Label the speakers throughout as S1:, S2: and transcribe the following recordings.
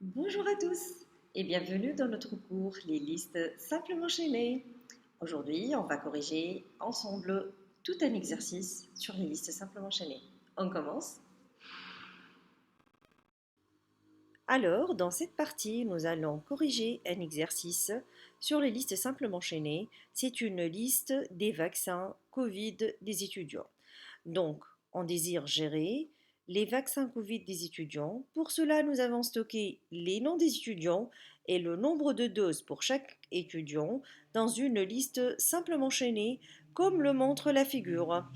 S1: Bonjour à tous et bienvenue dans notre cours Les listes simplement enchaînées. Aujourd'hui, on va corriger ensemble tout un exercice sur les listes simplement enchaînées. On commence. Alors, dans cette partie, nous allons corriger un exercice sur les listes simplement enchaînées. C'est une liste des vaccins Covid des étudiants. Donc, on désire gérer les vaccins Covid des étudiants. Pour cela, nous avons stocké les noms des étudiants et le nombre de doses pour chaque étudiant dans une liste simplement enchaînée, comme le montre la figure.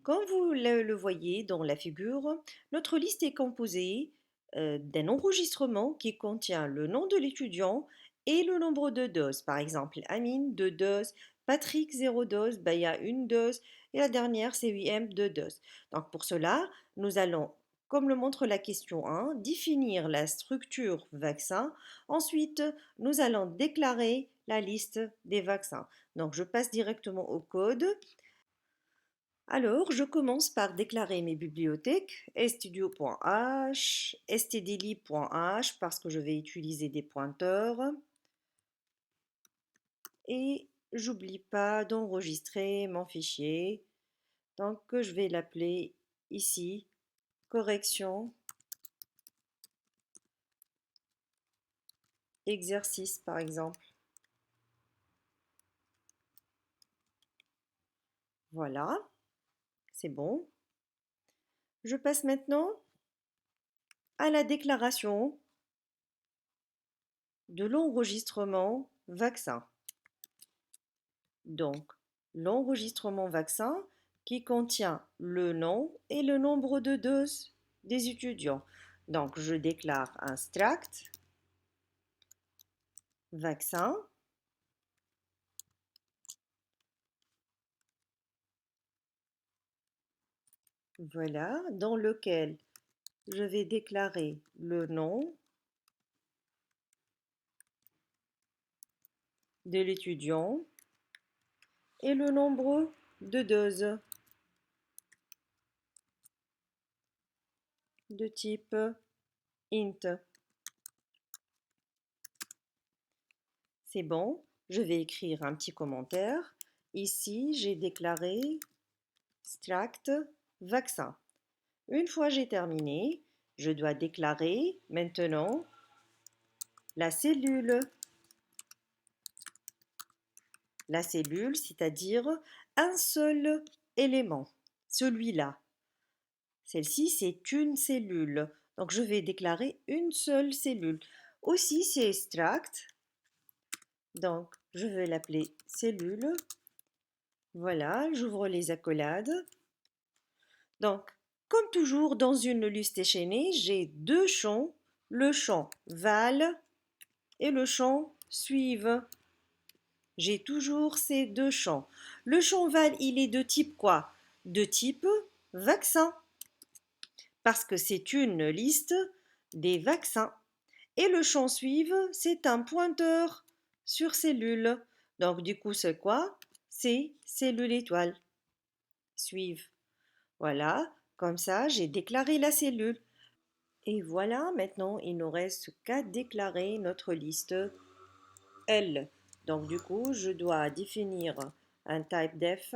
S1: Comme vous le voyez dans la figure, notre liste est composée d'un enregistrement qui contient le nom de l'étudiant et le nombre de doses. Par exemple, Amine, 2 doses, Patrick, 0 dose, Baya, 1 dose, et la dernière, c'est CUM, 2 doses. Donc pour cela, nous allons, comme le montre la question 1, définir la structure vaccin. Ensuite, nous allons déclarer la liste des vaccins. Donc je passe directement au code. Alors, je commence par déclarer mes bibliothèques studio.h, stdlib.h parce que je vais utiliser des pointeurs et j'oublie pas d'enregistrer mon fichier. Donc, je vais l'appeler ici correction exercice par exemple. Voilà, c'est bon. Je passe maintenant à la déclaration de l'enregistrement vaccin. Donc, l'enregistrement vaccin qui contient le nom et le nombre de doses des étudiants. Donc, je déclare un extract vaccin. Voilà, dans lequel je vais déclarer le nom de l'étudiant et le nombre de doses de type int. C'est bon, je vais écrire un petit commentaire. Ici, j'ai déclaré extract vaccin. Une fois j'ai terminé, je dois déclarer maintenant la cellule. La cellule, c'est-à-dire un seul élément, celui-là. Celle-ci, c'est une cellule. Donc, je vais déclarer une seule cellule. Aussi, c'est extract. Donc, je vais l'appeler cellule. Voilà, j'ouvre les accolades. Donc, comme toujours dans une liste échaînée, j'ai deux champs, le champ val et le champ suive. J'ai toujours ces deux champs. Le champ val, il est de type quoi? De type vaccin, parce que c'est une liste des vaccins. Et le champ suive, c'est un pointeur sur cellule. Donc du coup, c'est quoi? C'est cellule étoile. Suive. Voilà, comme ça, j'ai déclaré la cellule. Et voilà, maintenant, il nous reste qu'à déclarer notre liste L. Donc du coup, je dois définir un type def.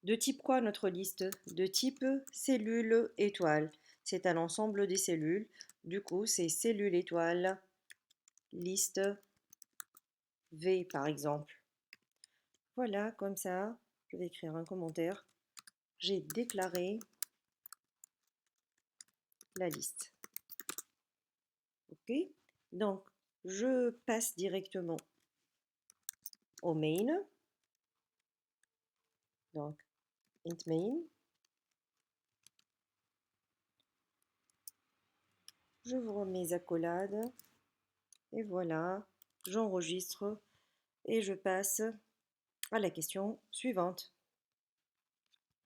S1: De type quoi notre liste? De type cellule étoile. C'est un ensemble des cellules. Du coup, c'est cellule étoile, liste V par exemple. Voilà, comme ça, je vais écrire un commentaire. J'ai déclaré la liste. OK? Donc, je passe directement au main. Donc, int main. J'ouvre mes accolades. Et voilà, j'enregistre et je passe à la question suivante.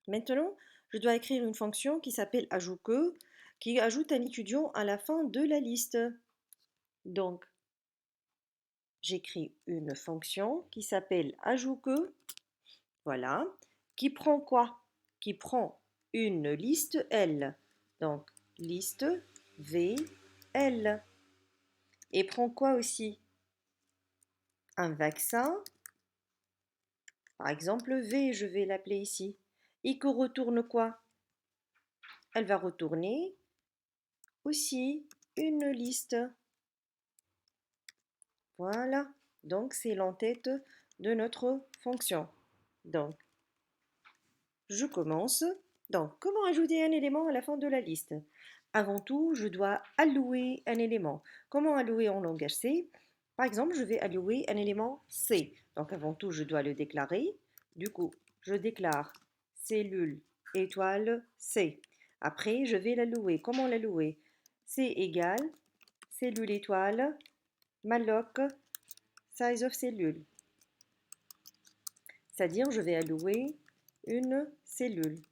S1: Maintenant, je dois écrire une fonction qui s'appelle ajout que, qui ajoute un étudiant à la fin de la liste. Donc, j'écris une fonction qui s'appelle ajout que, voilà, qui prend quoi? Qui prend une liste L. Donc, liste V, L. Et prend quoi aussi? Un vaccin, par exemple V, je vais l'appeler ici. Et que retourne quoi? Elle va retourner aussi une liste. Voilà, donc c'est l'entête de notre fonction. Donc, je commence. Donc, comment ajouter un élément à la fin de la liste? Avant tout, je dois allouer un élément. Comment allouer en langage C? Par exemple, je vais allouer un élément C. Donc, avant tout, je dois le déclarer. Du coup, je déclare cellule étoile C. Après, je vais l'allouer. Comment l'allouer? C égale cellule étoile malloc size of cellule. C'est-à-dire, je vais allouer une cellule.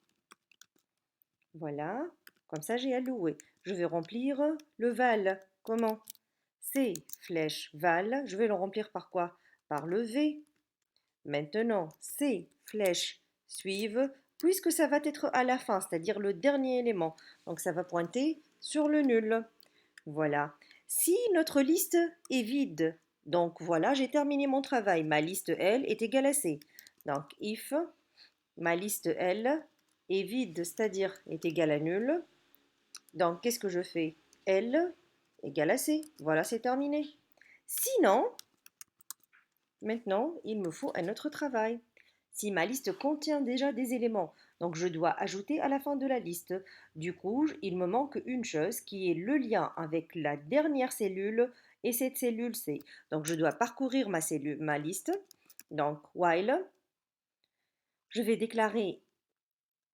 S1: Voilà, comme ça j'ai alloué. Je vais remplir le val. Comment? C flèche val, je vais le remplir par quoi? Par le V. Maintenant, C flèche suive, puisque ça va être à la fin, c'est-à-dire le dernier élément. Donc ça va pointer sur le nul. Voilà. Si notre liste est vide, donc voilà, j'ai terminé mon travail. Ma liste L est égale à C. Donc if ma liste L est vide, c'est-à-dire est égale à nul. Donc qu'est-ce que je fais? L égale à C. Voilà, c'est terminé. Sinon, maintenant, il me faut un autre travail. Si ma liste contient déjà des éléments, donc je dois ajouter à la fin de la liste. Du coup, il me manque une chose qui est le lien avec la dernière cellule et cette cellule C. Donc je dois parcourir ma liste. Donc while, je vais déclarer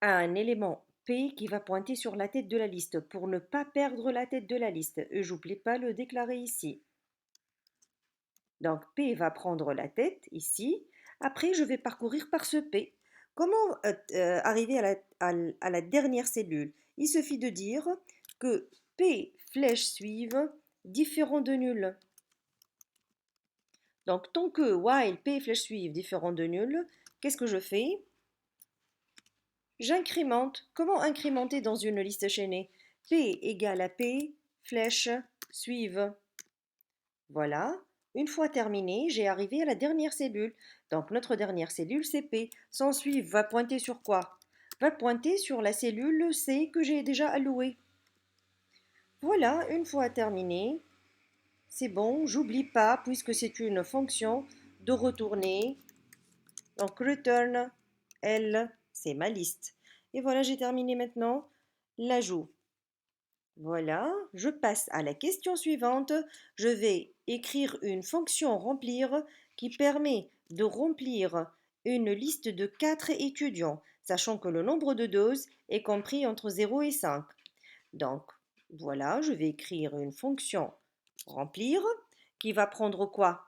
S1: un élément P qui va pointer sur la tête de la liste pour ne pas perdre la tête de la liste. Et j'oublie pas le déclarer ici. Donc P va prendre la tête ici. Après, je vais parcourir par ce P. Comment arriver à la dernière cellule? Il suffit de dire que P flèche suive différent de nul. Donc tant que while P flèche suive différent de nul, qu'est-ce que je fais? J'incrémente. Comment incrémenter dans une liste chaînée? P égale à P, flèche, suive. Voilà. Une fois terminé, j'ai arrivé à la dernière cellule. Donc notre dernière cellule, c'est P. Son suive va pointer sur quoi? Va pointer sur la cellule C que j'ai déjà allouée. Voilà, une fois terminé, c'est bon, j'oublie pas, puisque c'est une fonction, de retourner. Donc return L, c'est ma liste. Et voilà, j'ai terminé maintenant l'ajout. Voilà, je passe à la question suivante. Je vais écrire une fonction remplir qui permet de remplir une liste de 4 étudiants, sachant que le nombre de doses est compris entre 0 et 5. Donc, voilà, je vais écrire une fonction remplir qui va prendre quoi?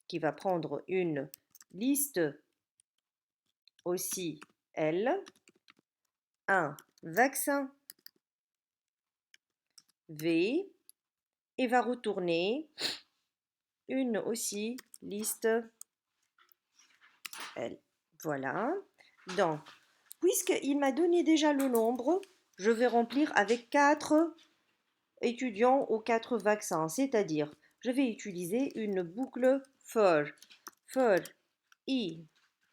S1: Qui va prendre une liste aussi L, un vaccin V et va retourner une aussi liste L. Voilà. Donc, puisqu'il m'a donné déjà le nombre, je vais remplir avec 4 étudiants aux 4 vaccins, c'est-à-dire, je vais utiliser une boucle for. For i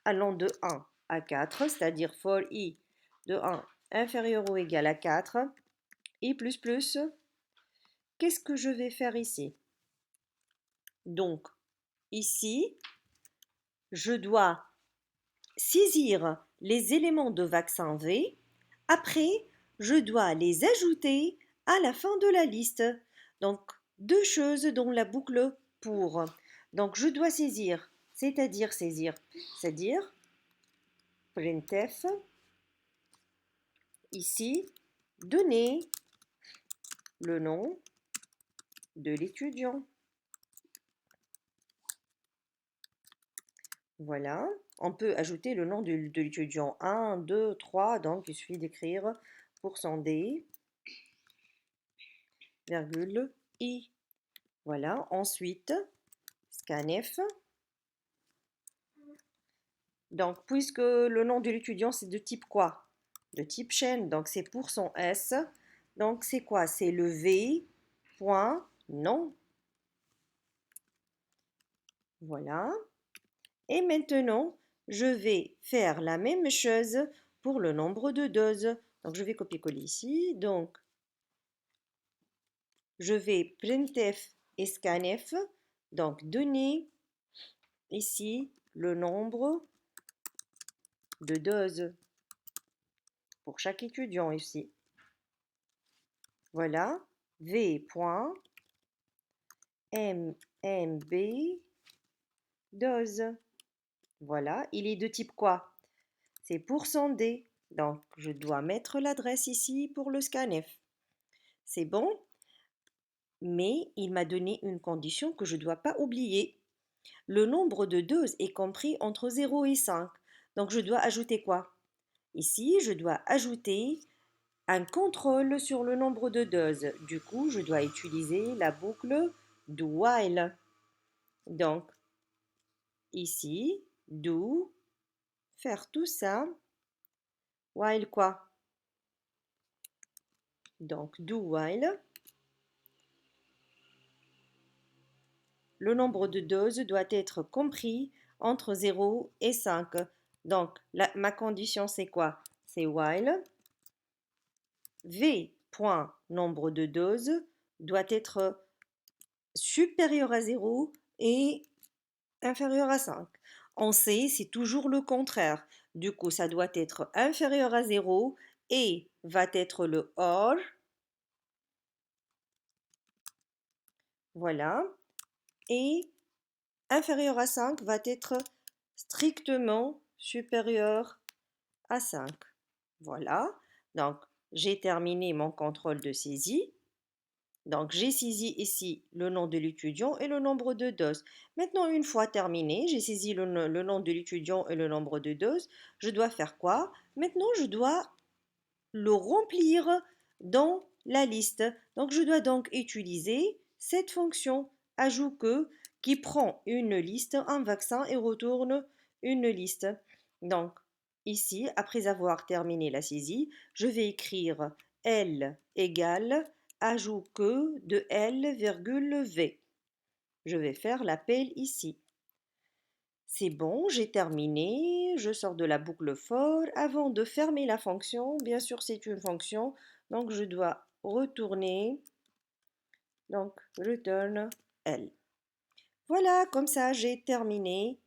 S1: allant de 1 à 4, c'est-à-dire for i de 1 inférieur ou égal à 4, i plus plus, qu'est-ce que je vais faire ici? Donc, ici, je dois saisir les éléments de vaccin V. Après, je dois les ajouter à la fin de la liste. Donc, deux choses dans la boucle pour. Donc, je dois saisir, c'est-à-dire printf, ici, donner le nom de l'étudiant. Voilà, on peut ajouter le nom de l'étudiant 1, 2, 3, donc il suffit d'écrire %d, virgule, i. Voilà, ensuite, scanf. Donc, puisque le nom de l'étudiant, c'est de type quoi? De type chaîne, donc c'est %s, Donc, c'est quoi? C'est le V, point, non. Voilà. Et maintenant, je vais faire la même chose pour le nombre de doses. Donc, je vais copier-coller ici. Donc, je vais printf et scanf. Donc, donner ici le nombre de doses pour chaque étudiant ici. Voilà. V.mmb dose. Voilà. Il est de type quoi? C'est %D. Donc, je dois mettre l'adresse ici pour le scanf. C'est bon, mais il m'a donné une condition que je ne dois pas oublier. Le nombre de doses est compris entre 0 et 5. Donc, je dois ajouter quoi? Ici, je dois ajouter un contrôle sur le nombre de doses. Du coup, je dois utiliser la boucle do while. Donc, ici, do, faire tout ça, while quoi? Donc, do while. Le nombre de doses doit être compris entre 0 et 5. Donc, ma condition, c'est quoi? C'est while v. Nombre de doses doit être supérieur à 0 et inférieur à 5. On sait, c'est toujours le contraire. Du coup, ça doit être inférieur à 0 et va être le OR. Voilà. Et inférieur à 5 va être strictement supérieur à 5. Voilà. Donc, j'ai terminé mon contrôle de saisie. Donc, j'ai saisi ici le nom de l'étudiant et le nombre de doses. Maintenant, une fois terminé, j'ai saisi le nom de l'étudiant et le nombre de doses. Je dois faire quoi? Maintenant, je dois le remplir dans la liste. Donc, je dois donc utiliser cette fonction ajout que qui prend une liste, un vaccin et retourne une liste. Donc, ici, après avoir terminé la saisie, je vais écrire L égale ajout que de L, V. Je vais faire l'appel ici. C'est bon, j'ai terminé. Je sors de la boucle for. Avant de fermer la fonction, bien sûr, c'est une fonction, donc je dois retourner. Donc, return L. Voilà, comme ça, j'ai terminé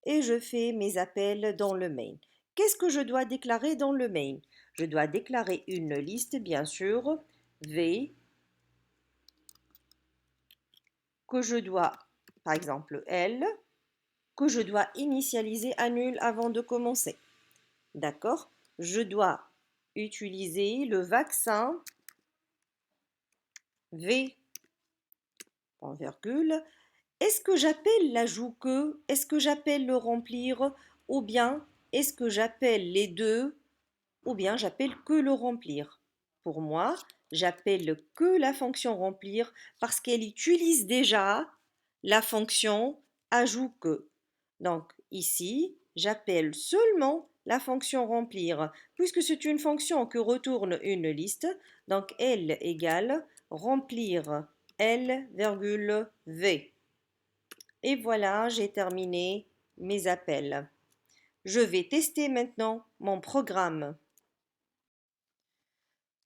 S1: et je fais mes appels dans le main. Qu'est-ce que je dois déclarer dans le main? Je dois déclarer une liste, bien sûr, V, que je dois, par exemple, L, que je dois initialiser à nul avant de commencer. D'accord? Je dois utiliser le vaccin V, point virgule. Est-ce que j'appelle l'ajout que? Est-ce que j'appelle le remplir? Ou bien est-ce que j'appelle les deux? Ou bien j'appelle que le remplir? Pour moi, j'appelle que la fonction remplir parce qu'elle utilise déjà la fonction ajout que. Donc ici, j'appelle seulement la fonction remplir, puisque c'est une fonction que retourne une liste, donc L égale remplir L, V. Et voilà, j'ai terminé mes appels. Je vais tester maintenant mon programme.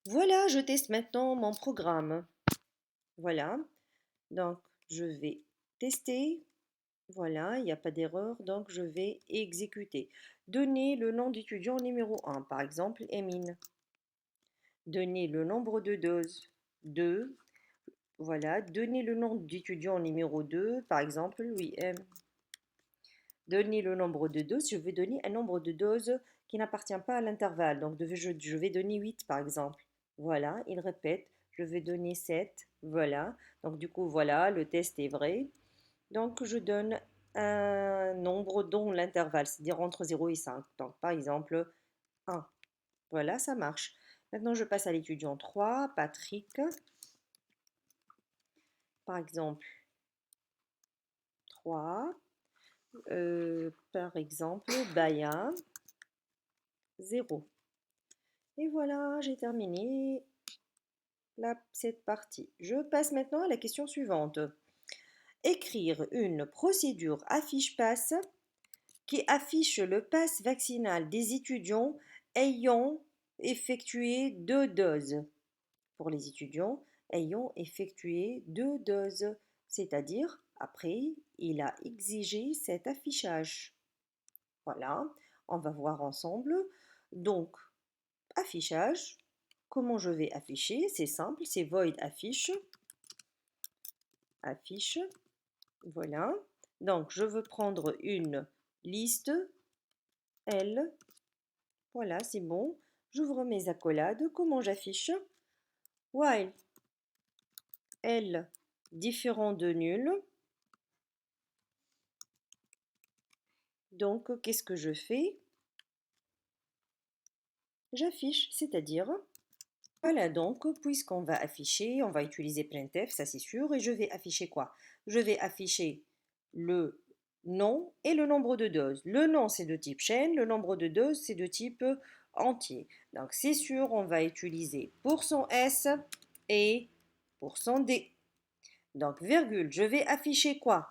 S1: Voilà, je teste maintenant mon programme. Voilà, donc je vais tester. Voilà, il n'y a pas d'erreur, donc je vais exécuter. Donner le nom d'étudiant numéro 1, par exemple, Emine. Donner le nombre de doses, 2. Voilà, donner le nom d'étudiant numéro 2, par exemple, oui, M. Donner le nombre de doses, je vais donner un nombre de doses qui n'appartient pas à l'intervalle. Donc, je vais donner 8, par exemple. Voilà, il répète, je vais donner 7. Voilà, donc du coup, voilà, le test est vrai. Donc, je donne un nombre dont l'intervalle, c'est-à-dire entre 0 et 5. Donc, par exemple, 1. Voilà, ça marche. Maintenant, je passe à l'étudiant 3, Patrick. Par exemple, 3. Par exemple, Baya, 0. Et voilà, j'ai terminé. cette partie. Je passe maintenant à la question suivante. Écrire une procédure affiche-passe qui affiche le pass vaccinal des étudiants ayant effectué 2 doses. Pour les étudiants ayant effectué 2 doses, c'est-à-dire après, il a exigé cet affichage. Voilà, on va voir ensemble. Donc, affichage, comment je vais afficher? C'est simple, c'est void affiche. Affiche, voilà. Donc, je veux prendre une liste L. Voilà, c'est bon. J'ouvre mes accolades. Comment j'affiche? While L différent de nul. Donc, qu'est-ce que je fais? J'affiche, c'est-à-dire, voilà donc, puisqu'on va afficher, on va utiliser printf, ça c'est sûr, et je vais afficher quoi? Je vais afficher le nom et le nombre de doses. Le nom c'est de type chaîne, le nombre de doses c'est de type entier. Donc c'est sûr, on va utiliser %s et %d. Donc virgule, je vais afficher quoi?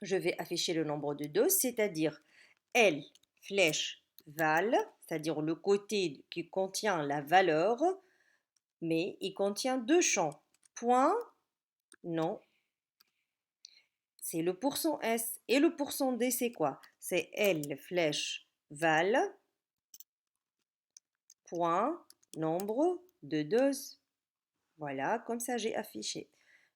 S1: Je vais afficher le nombre de doses, c'est-à-dire L flèche val, c'est-à-dire le côté qui contient la valeur, mais il contient deux champs. Point, non, c'est le %s. Et le %d, c'est quoi? C'est L flèche val, point, nombre de doses. Voilà, comme ça j'ai affiché.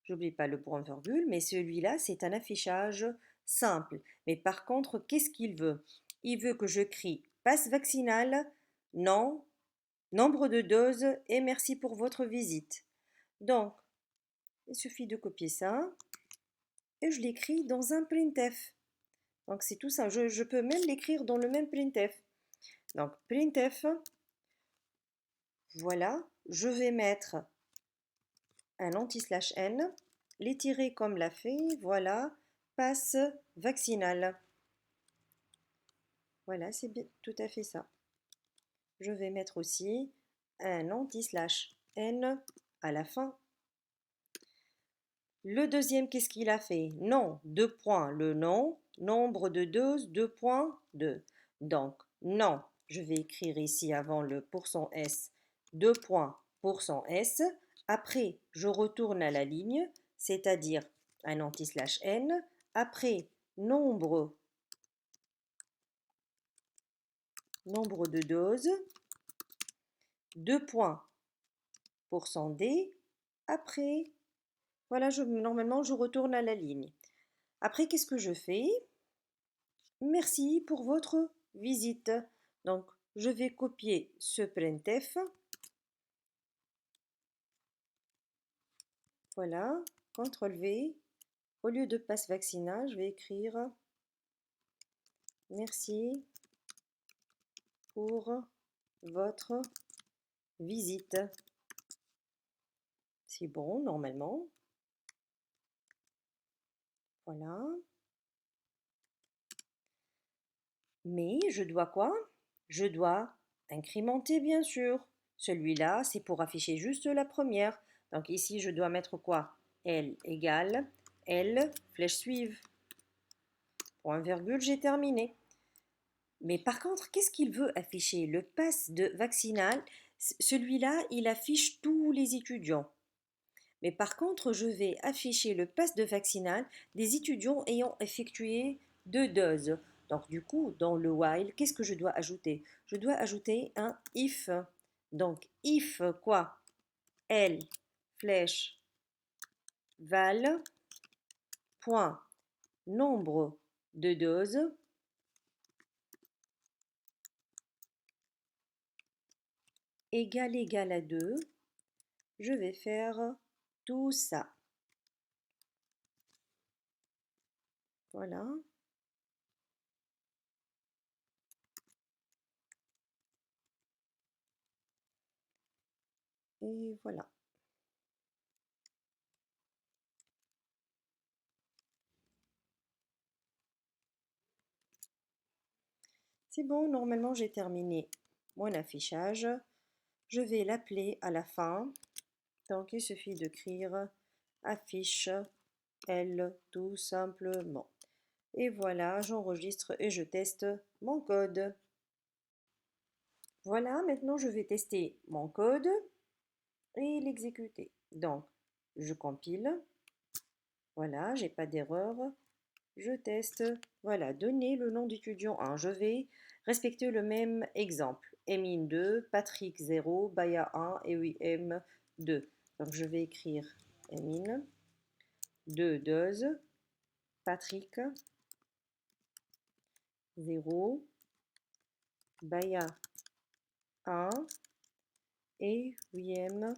S1: J'oublie pas le point virgule, mais celui-là, c'est un affichage simple. Mais par contre, qu'est-ce qu'il veut? Il veut que je crie passe vaccinal, non, nombre de doses et merci pour votre visite. Donc, il suffit de copier ça et je l'écris dans un printf. Donc, c'est tout ça. Je peux même l'écrire dans le même printf. Donc, printf, voilà, je vais mettre un anti/n, les tirer comme l'a fait, voilà, passe vaccinal. Voilà, c'est tout à fait ça. Je vais mettre aussi un anti/n à la fin. Le deuxième, qu'est-ce qu'il a fait? Non, deux points, le nom, nombre de doses, 2.2. Donc, non, je vais écrire ici avant le %s, 2 points %s. Après, je retourne à la ligne, c'est-à-dire un anti/n. Après, nombre de doses, 2 points %d. Après, voilà, normalement, je retourne à la ligne. Après, qu'est-ce que je fais? Merci pour votre visite. Donc, je vais copier ce printf. Voilà, CTRL V. Au lieu de passe vaccinal, je vais écrire merci pour votre visite. C'est bon, normalement. Voilà. Mais je dois quoi? Je dois incrémenter, bien sûr. Celui-là, c'est pour afficher juste la première. Donc ici, je dois mettre quoi? L égale L, flèche suive. Point virgule, j'ai terminé. Mais par contre, qu'est-ce qu'il veut afficher? Le pass de vaccinal, celui-là, il affiche tous les étudiants. Mais par contre, je vais afficher le pass de vaccinal des étudiants ayant effectué 2 doses. Donc du coup, dans le while, qu'est-ce que je dois ajouter? Je dois ajouter un if. Donc if quoi? L flèche val point nombre de doses égal à 2. Je vais faire tout ça. Voilà. Et voilà. C'est bon, normalement j'ai terminé mon affichage. Je vais l'appeler à la fin. Donc, il suffit d'écrire affiche L tout simplement. Et voilà, j'enregistre et je teste mon code. Voilà, maintenant je vais tester mon code et l'exécuter. Donc, je compile. Voilà, j'ai pas d'erreur. Je teste. Voilà, donner le nom d'étudiant 1. Je vais respecter le même exemple. Emine 2, Patrick 0, Baya 1 et Wim 2. Donc, je vais écrire Emine 2, 2, Patrick 0, Baya 1 et Wim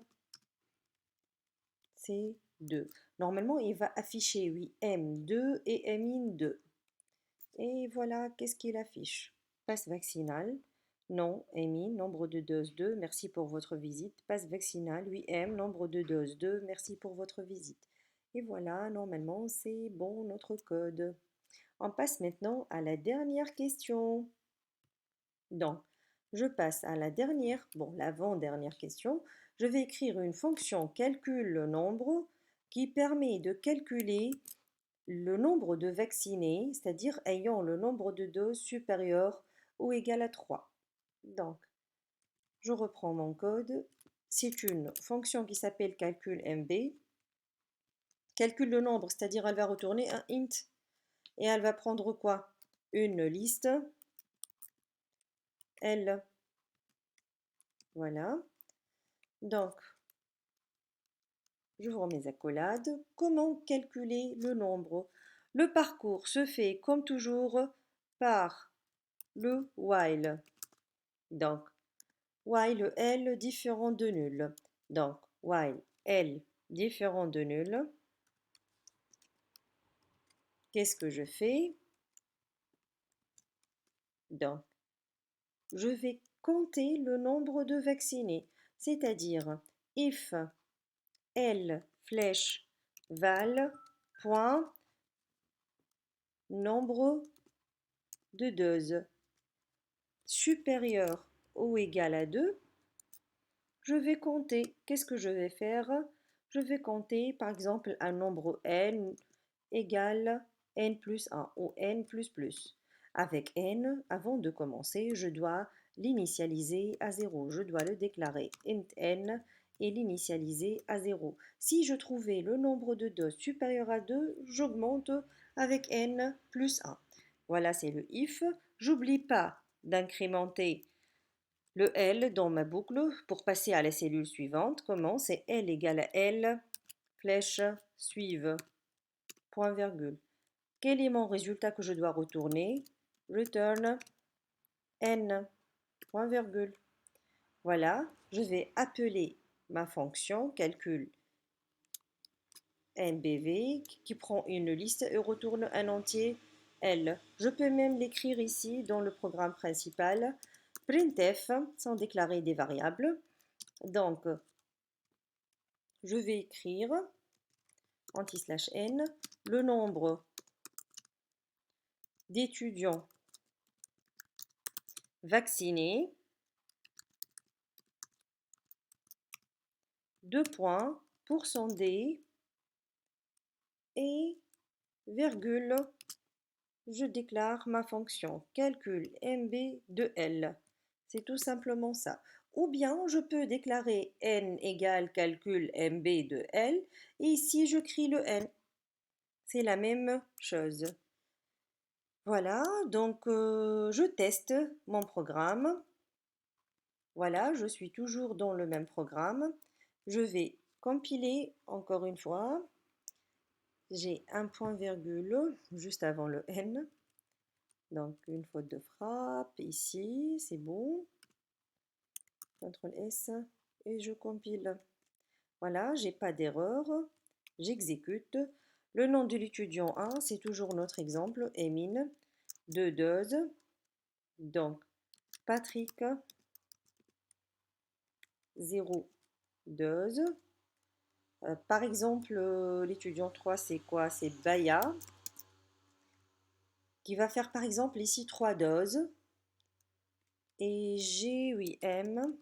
S1: c'est 2. Normalement, il va afficher oui, M2 et Emine 2. Et voilà, qu'est-ce qu'il affiche? Passe vaccinal. Non, Emine, nombre de doses 2, merci pour votre visite. Passe vaccinal, oui, M, nombre de doses 2, merci pour votre visite. Et voilà, normalement, c'est bon notre code. On passe maintenant à la dernière question. Donc, je passe à la dernière, bon, l'avant-dernière question. Je vais écrire une fonction calcul le nombre qui permet de calculer le nombre de vaccinés, c'est-à-dire ayant le nombre de doses supérieur ou égal à 3. Donc, je reprends mon code. C'est une fonction qui s'appelle calcul MB. Calcule le nombre, c'est-à-dire elle va retourner un int. Et elle va prendre quoi? Une liste L. Voilà. Donc, j'ouvre mes accolades. Comment calculer le nombre? Le parcours se fait comme toujours par le while. Donc, while L différent de nul. Donc, while L différent de nul. Qu'est-ce que je fais? Donc, je vais compter le nombre de vaccinés. C'est-à-dire, if L flèche val point nombre de doses supérieur ou égal à 2, je vais compter. Qu'est-ce que je vais faire? Je vais compter par exemple un nombre n égale n plus 1 ou n plus plus. Avec n, avant de commencer, je dois l'initialiser à 0. Je dois le déclarer int n et l'initialiser à 0. Si je trouvais le nombre de doses supérieur à 2, j'augmente avec n plus 1. Voilà, c'est le if. J'oublie pas d'incrémenter le L dans ma boucle pour passer à la cellule suivante. Comment? C'est L égale à L, flèche suive, point virgule. Quel est mon résultat que je dois retourner? Return N, point virgule. Voilà, je vais appeler ma fonction calcul NBV qui prend une liste et retourne un entier L. Je peux même l'écrire ici dans le programme principal. Printf sans déclarer des variables. Donc, je vais écrire anti/n le nombre d'étudiants vaccinés, deux points, %d et virgule, je déclare ma fonction calcul mb de L. C'est tout simplement ça. Ou bien je peux déclarer n égale calcul mb de L et ici je crie le n. C'est la même chose. Voilà, donc je teste mon programme. Voilà, je suis toujours dans le même programme. Je vais compiler encore une fois. J'ai un point virgule juste avant le N. Donc une faute de frappe ici, c'est bon. CTRL S et je compile. Voilà, j'ai pas d'erreur. J'exécute. Le nom de l'étudiant 1, c'est toujours notre exemple, Emine. 2 doses. Donc, Patrick, 0 dose. Par exemple, l'étudiant 3, c'est quoi? C'est Baya, qui va faire par exemple ici 3 doses. Et GUIM,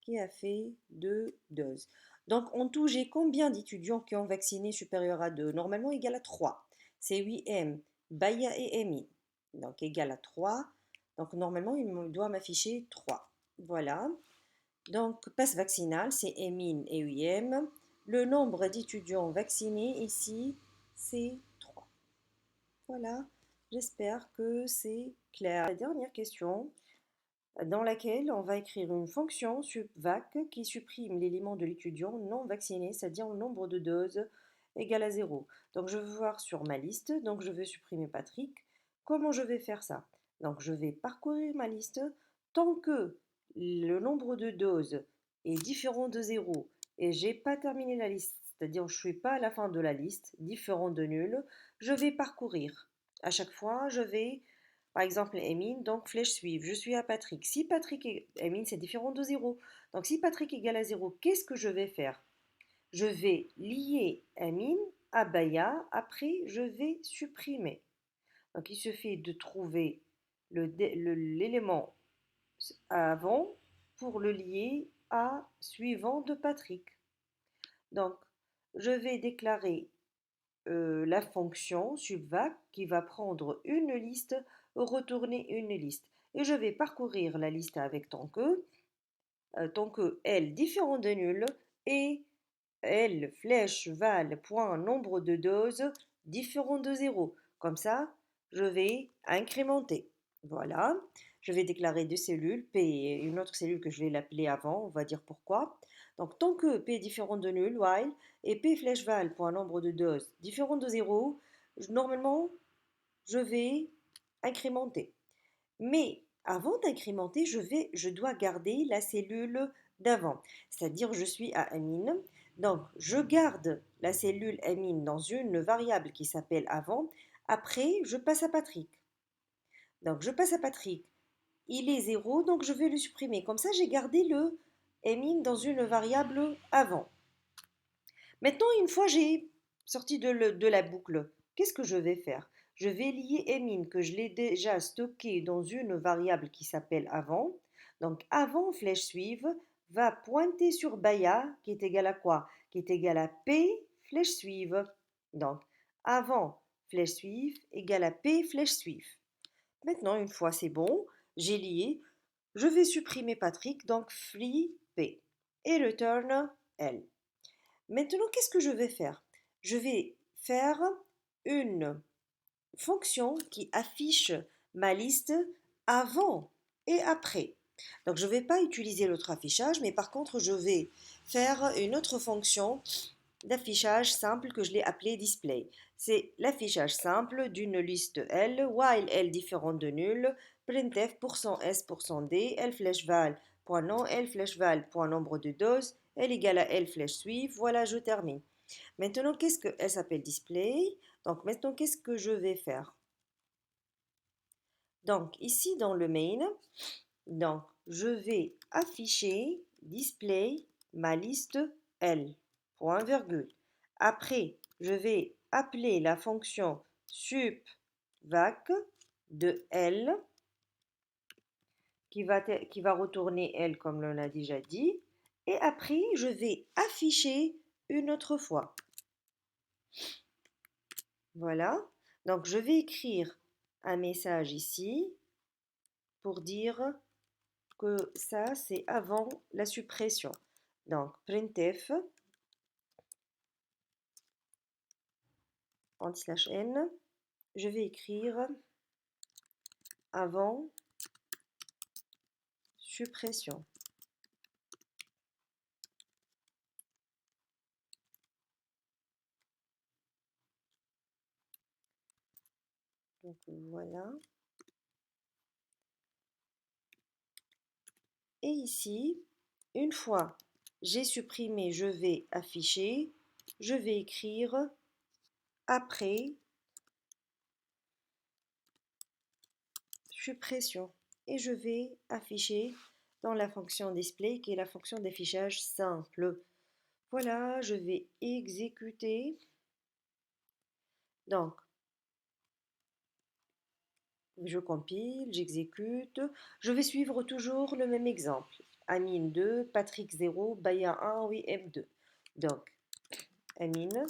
S1: qui a fait 2 doses. Donc, en tout, j'ai combien d'étudiants qui ont vacciné supérieur à 2? Normalement, égal à 3. C'est 8M, Baya et Emin. Donc, égal à 3. Donc, normalement, doit m'afficher 3. Voilà. Donc, passe vaccinal, c'est Emin et 8M. Le nombre d'étudiants vaccinés ici, c'est 3. Voilà. J'espère que c'est clair. La dernière question, dans laquelle on va écrire une fonction subvac qui supprime l'élément de l'étudiant non vacciné, c'est-à-dire le nombre de doses égale à 0. Donc je veux voir sur ma liste, donc je veux supprimer Patrick. Comment je vais faire ça? Donc je vais parcourir ma liste tant que le nombre de doses est différent de 0 et j'ai pas terminé la liste, c'est-à-dire je suis pas à la fin de la liste, différent de nul, je vais parcourir. À chaque fois, je vais par exemple, Emine, donc flèche suivre. Je suis à Patrick. Si Patrick et Emine, c'est différent de 0. Donc, si Patrick égale à 0, qu'est-ce que je vais faire? Je vais lier Emine à Baya. Après, je vais supprimer. Donc, il suffit de trouver l'élément avant pour le lier à suivant de Patrick. Donc, je vais déclarer la fonction subvac qui va prendre une liste, retourner une liste. Et je vais parcourir la liste avec tant que L différent de nul et L flèche val point nombre de doses différent de 0. Comme ça, je vais incrémenter. Voilà, je vais déclarer deux cellules, P et une autre cellule que je vais l'appeler avant, on va dire pourquoi. Donc tant que P est différent de nul, while, et P flèche val point nombre de doses différent de 0, normalement, je vais incrémenter. Mais avant d'incrémenter, je dois garder la cellule d'avant. C'est-à-dire, je suis à amine. Donc, je garde la cellule amine dans une variable qui s'appelle avant. Après, je passe à Patrick. Donc, je passe à Patrick. Il est 0, donc je vais le supprimer. Comme ça, j'ai gardé le amine dans une variable avant. Maintenant, une fois j'ai sorti de la boucle, qu'est-ce que je vais faire? Je vais lier Emin que je l'ai déjà stocké dans une variable qui s'appelle avant. Donc avant flèche suive va pointer sur Baya qui est égal à quoi? Qui est égal à P flèche suive. Donc avant flèche suive égale à P flèche suive. Maintenant, une fois c'est bon, j'ai lié, je vais supprimer Patrick, donc free P et return L. Maintenant, qu'est-ce que je vais faire? Je vais faire une fonction qui affiche ma liste avant et après. Donc, je ne vais pas utiliser l'autre affichage, mais par contre, je vais faire une autre fonction d'affichage simple que je l'ai appelée display. C'est l'affichage simple d'une liste L, while L différent de nul, printf %s %d, L flèche val, point nom, L flèche val, point nombre de doses, L égale à L flèche suive. Voilà, je termine. Maintenant, qu'est-ce que elle s'appelle display? Donc, maintenant, qu'est-ce que je vais faire? Donc, ici dans le main, donc, je vais afficher display ma liste L, point virgule. Après, je vais appeler la fonction subvac de L qui va retourner L comme l'on a déjà dit. Et après, je vais afficher une autre fois. Voilà. Donc, je vais écrire un message ici pour dire que ça, c'est avant la suppression. Donc, printf, /n, je vais écrire avant suppression. Donc, voilà. Et ici, une fois j'ai supprimé, je vais afficher, je vais écrire après suppression et je vais afficher dans la fonction display qui est la fonction d'affichage simple. Voilà, je vais exécuter. Donc, je compile, j'exécute. Je vais suivre toujours le même exemple. Amine 2, Patrick 0, Baya 1, oui, M2. Donc, Amine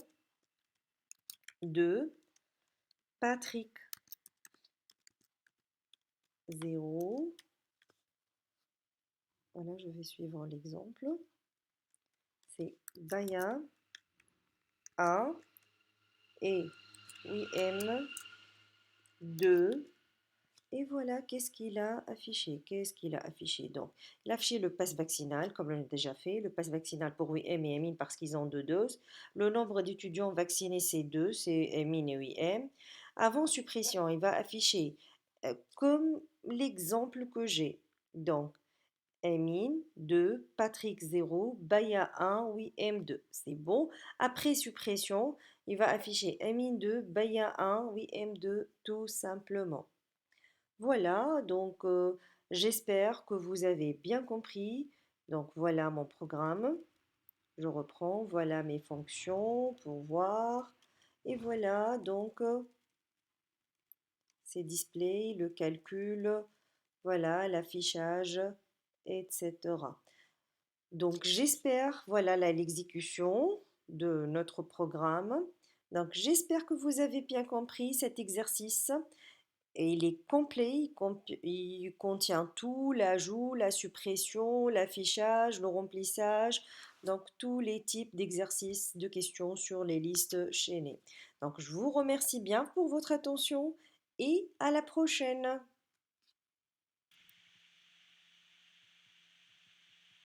S1: 2, Patrick 0. Voilà, je vais suivre l'exemple. C'est Baya 1 et Wim 2. Et voilà, qu'est-ce qu'il a affiché? Qu'est-ce qu'il a affiché? Donc, il a affiché le pass vaccinal, comme on l'a déjà fait, le pass vaccinal pour WM et Emin parce qu'ils ont deux doses. Le nombre d'étudiants vaccinés, c'est 2, c'est Emin et WM. Avant suppression, il va afficher comme l'exemple que j'ai. Donc, Emin 2, Patrick 0, Baya 1, WM 2. C'est bon. Après suppression, il va afficher Emin 2, Baya 1, WM 2, tout simplement. Voilà, donc j'espère que vous avez bien compris. Donc voilà mon programme. Je reprends, voilà mes fonctions pour voir. Et voilà, donc c'est display, le calcul, voilà l'affichage, etc. Donc j'espère, voilà l'exécution de notre programme. Donc j'espère que vous avez bien compris cet exercice. Et il est complet, il contient tout, l'ajout, la suppression, l'affichage, le remplissage, donc tous les types d'exercices, de questions sur les listes chaînées. Donc je vous remercie bien pour votre attention et à la prochaine.